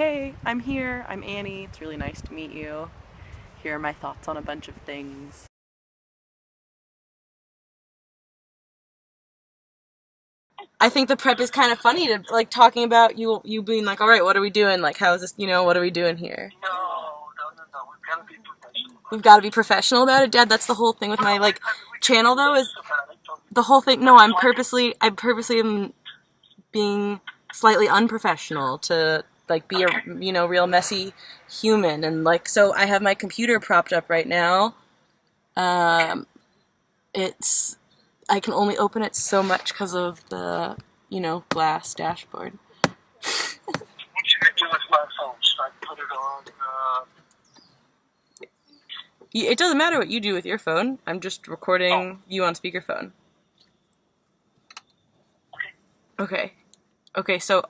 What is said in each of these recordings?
hey, I'm here, I'm Annie, it's really nice to meet you. Here are my thoughts on a bunch of things. I think the prep is kind of funny to like talking about you being like, all right, what are we doing? Like, how is this? What are we doing here? No. We've got to be professional. We've got to be professional about it, Dad. That's the whole thing with my like channel, though. Is the whole thing? No, I purposely am being slightly unprofessional to like be a real messy human, and like so I have my computer propped up right now. Um, it's I can only open it so much because of the glass dashboard. What should I do with my phone? Should I put it on? It doesn't matter what you do with your phone. I'm just recording you on speakerphone. Okay. Okay, so,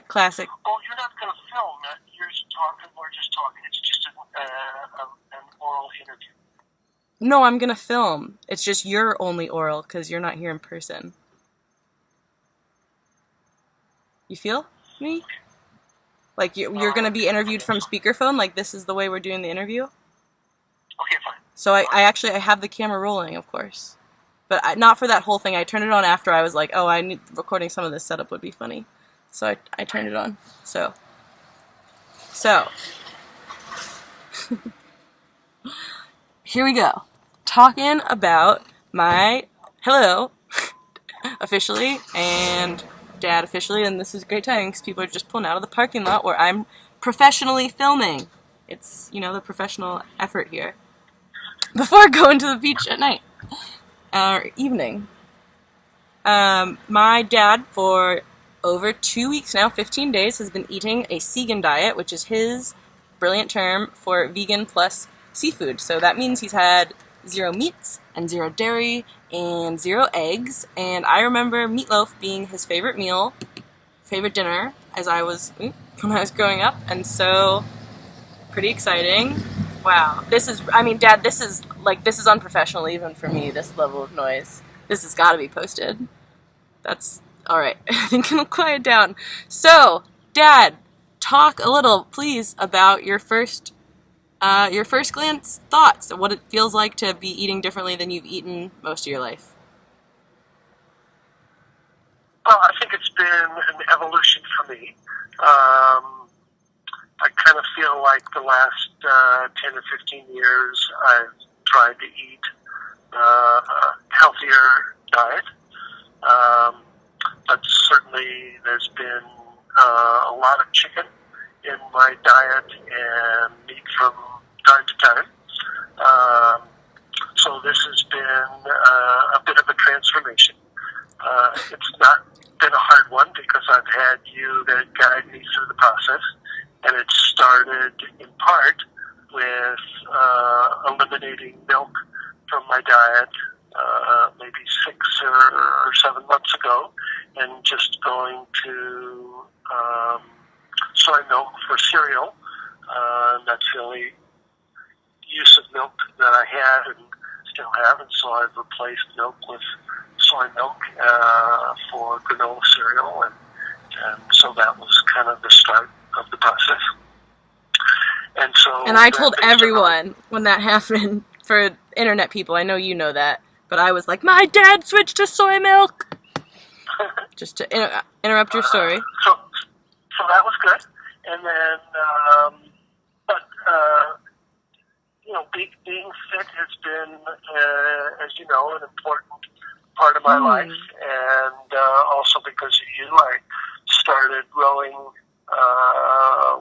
classic. Oh, you're not going to film it. You're just talking. We're just talking. It's just an oral interview. No, I'm gonna film. It's just you're only oral because you're not here in person. You feel me? Like you're gonna be interviewed from speakerphone. Like this is the way we're doing the interview. Okay, fine. So I have the camera rolling, of course, but not for that whole thing. I turned it on after I was like, oh, I need recording some of this setup would be funny, so I turned it on. So here we go, talking about my hello officially and Dad officially, and this is great timing because people are just pulling out of the parking lot where I'm professionally filming. It's the professional effort here. Before going to the beach at night or evening. My dad, for over 2 weeks now, 15 days, has been eating a Segan diet, which is his brilliant term for vegan plus seafood. So that means he's had 0 meats and 0 dairy and 0 eggs. And I remember meatloaf being his favorite meal, favorite dinner, when I was growing up. And so, pretty exciting. Wow. Dad, this is unprofessional even for me, this level of noise. This has got to be posted. That's all right. I think it'll quiet down. So, Dad, talk a little, please, about your first glance thoughts of what it feels like to be eating differently than you've eaten most of your life. Well, I think it's been an evolution for me. I kind of feel like the last 10 or 15 years I've tried to eat a healthier diet. But certainly there's been a lot of chicken in my diet and meat from time to time. So this has been a bit of a transformation. It's not been a hard one because I've had you that guide me through the process. And it started in part with eliminating milk from my diet maybe 6 or 7 months ago, and just going to soy milk for cereal. That's the only use of milk that I had and still have, and so I've replaced milk with soy milk for granola cereal, and so that was kind of the start of the process. And I told everyone when that happened, for internet people, I know you know that, but I was like, my dad switched to soy milk! Just to interrupt your story. So that was good. And then, being fit has been, as you know, an important part of my life. And also because of you, I started rowing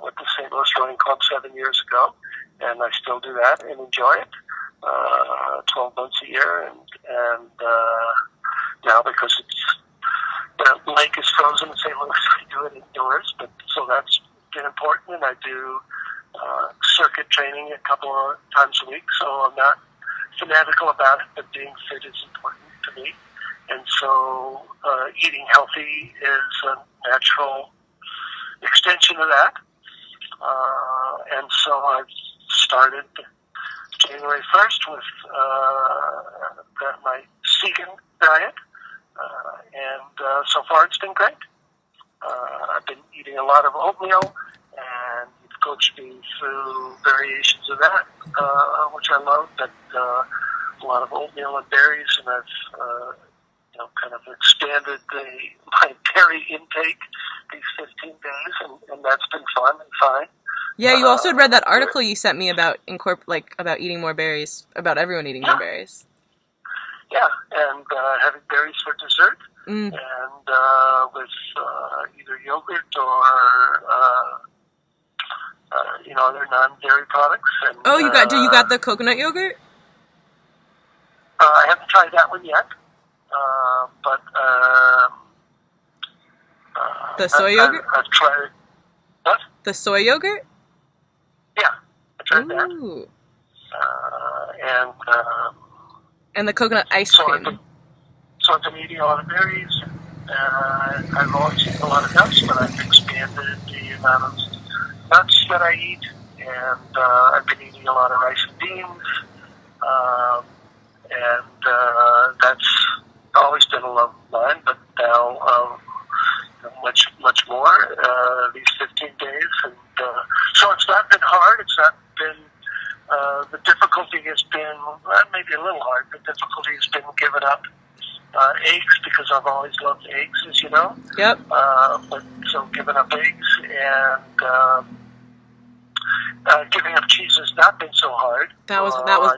with the St. Louis Rowing Club 7 years ago, and I still do that and enjoy it. 12 months a year, and now because the lake is frozen in St. Louis, I do it indoors. But so that's been important, and I do circuit training a couple of times a week. So I'm not fanatical about it, but being fit is important to me, and so eating healthy is a natural extension of that. And so I've started January 1st with my Segan diet, and so far it's been great. I've been eating a lot of oatmeal coached me through variations of that, which I love. But a lot of oatmeal and berries, and I've kind of expanded my berry intake these 15 days, and that's been fun and fine. Yeah, you also read that article you sent me about about eating more berries, about everyone eating more berries. Yeah, and having berries for dessert, and with either yogurt or other non-dairy products. And, you got the coconut yogurt? I haven't tried that one yet, but the soy yogurt. I've tried what? The soy yogurt? Yeah, I tried that. And the coconut ice cream. So I've been eating a lot of berries. I've always eaten a lot of nuts, but I've expanded the amount of nuts that I eat. And I've been eating a lot of rice and beans. That's always been a love of mine, but now much more these 15 days. And so it's not been hard. It's not been... the difficulty has been, maybe a little hard, the difficulty has been giving up eggs, because I've always loved eggs, as you know. Yep. But so giving up eggs and giving up cheese has not been so hard. That was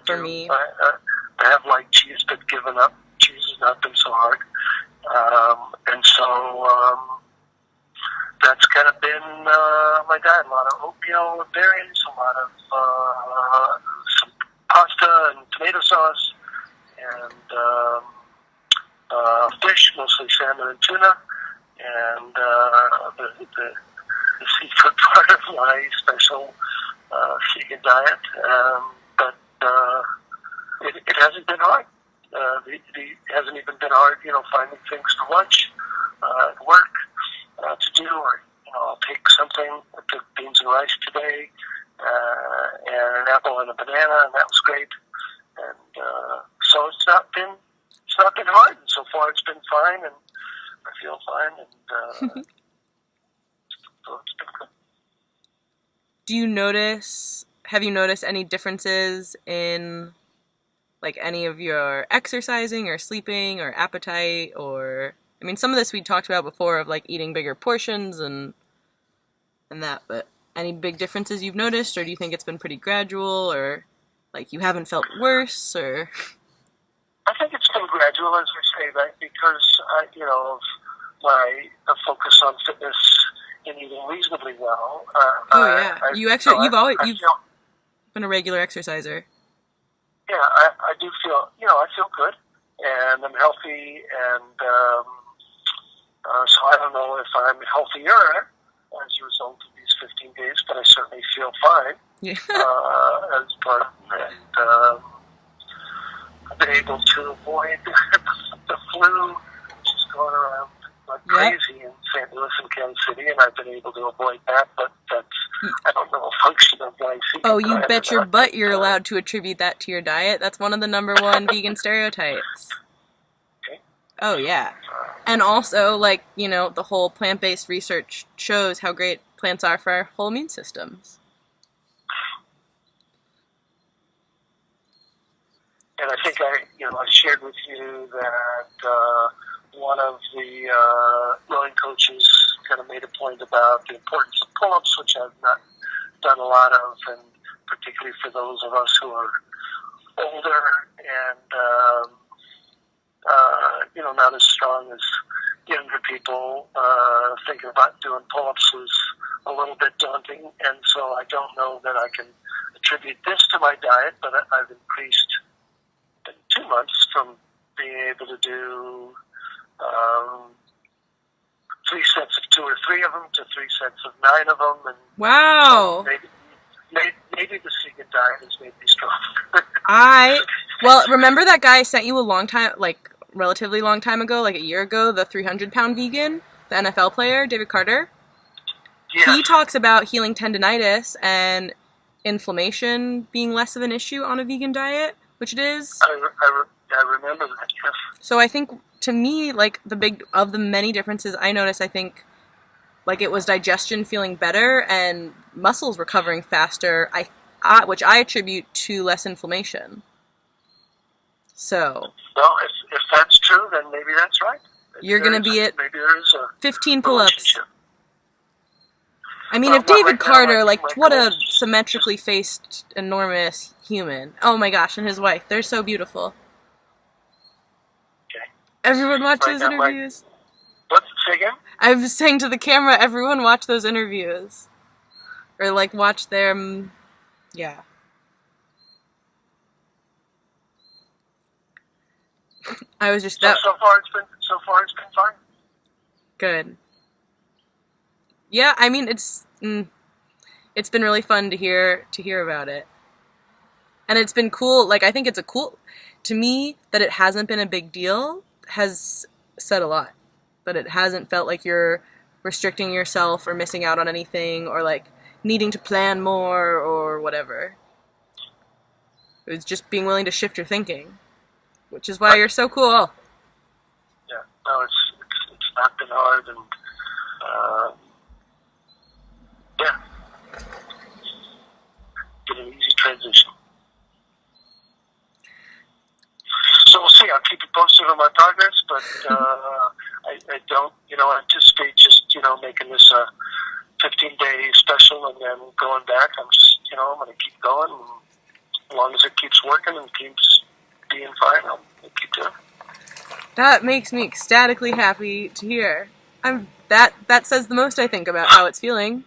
for me. I have liked cheese, but giving up cheese has not been so hard. And so that's kind of been my diet. A lot of oatmeal and berries, a lot of some pasta and tomato sauce, and fish, mostly salmon and tuna, and the seafood part of my special vegan diet. But it hasn't been hard. It hasn't even been hard, finding things for lunch, at work, to do, or I'll take something. I took beans and rice today, and an apple and a banana, and that was great. And so it's not been hard. And so far, it's been fine, and I feel fine, and so it's been good. Have you noticed any differences in any of your exercising or sleeping or appetite, or some of this we talked about before, of eating bigger portions and that, but any big differences you've noticed, or do you think it's been pretty gradual, or you haven't felt worse, or? I think it's been gradual, as I say, right? Because of my focus on fitness and eating reasonably well. You've been a regular exerciser. Yeah, I do feel, I feel good, and I'm healthy, and so I don't know if I'm healthier as a result of these 15 days, but I certainly feel fine. Yeah. As part of it. I've been able to avoid the flu, which is going around like crazy in St. Louis and Kansas City, and I've been able to avoid that, but that's, I don't know, a function of my season. Oh, you bet your butt you're allowed to attribute that to your diet. That's one of the number one vegan stereotypes. Okay. Oh, yeah. And also, the whole plant-based research shows how great plants are for our whole immune systems. And I think I shared with you that one of the rowing coaches kind of made a point about the importance of pull-ups, which I've not done a lot of, and particularly for those of us who are older and not as strong as younger people. Thinking about doing pull-ups was a little bit daunting, and so I don't know that I can attribute this to my diet, but I've increased in 2 months from being able to do 3 sets of 2 or 3 of them to 3 sets of 9 of them. And wow! Maybe the vegan diet has made me stronger. Well, remember that guy I sent you a long time, relatively long time ago, a year ago, the 300-pound vegan, the NFL player, David Carter? Yeah. He talks about healing tendinitis and inflammation being less of an issue on a vegan diet, which it is. I remember that, yes. So I think, to me, the many differences I notice, I think, like it was digestion feeling better and muscles recovering faster, which I attribute to less inflammation. So, well, if that's true, then maybe that's right. Maybe you're going to be at maybe there is a 15 pull-ups. I mean, well, if David right Carter, now, like, my what goal a is just symmetrically faced, enormous human. Oh my gosh, and his wife. They're so beautiful. okay. Everyone watch Right those now, interviews. What? Say again? I was saying to the camera, everyone watch those interviews. Or, like, watch their, yeah. I was just, So far it's been fine. Good. Yeah, I mean, it's been really fun to hear about it. And it's been cool, like, I think it's to me, that it hasn't been a big deal has said a lot. That it hasn't felt like you're restricting yourself or missing out on anything or, like, needing to plan more or whatever. It was just being willing to shift your thinking, which is why you're so cool. Yeah, no, it's not been hard, and yeah, been an easy transition. So we'll see. I'll keep you posted on my progress, but I don't, anticipate just, making this a 15-day special and then going back. I'm just, I'm going to keep going, and as long as it keeps working and keeps being fine, I'll keep doing it. That makes me ecstatically happy to hear. That says the most, I think, about how it's feeling.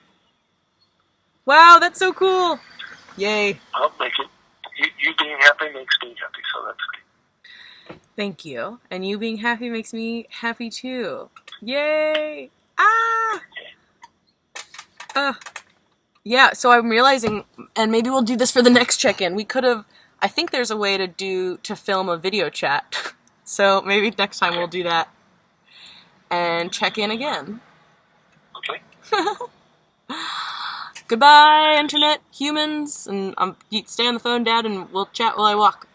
Wow, that's so cool! Yay. I'll make it. You being happy makes me happy, so that's good. Thank you. And you being happy makes me happy too. Yay! Ah! Yeah, so I'm realizing, and maybe we'll do this for the next check-in. I think there's a way to film a video chat. So maybe next time we'll do that and check in again. Okay. Goodbye, internet humans, and you stay on the phone, Dad, and we'll chat while I walk.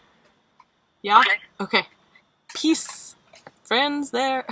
Yeah? Okay. Okay. Peace, friends there.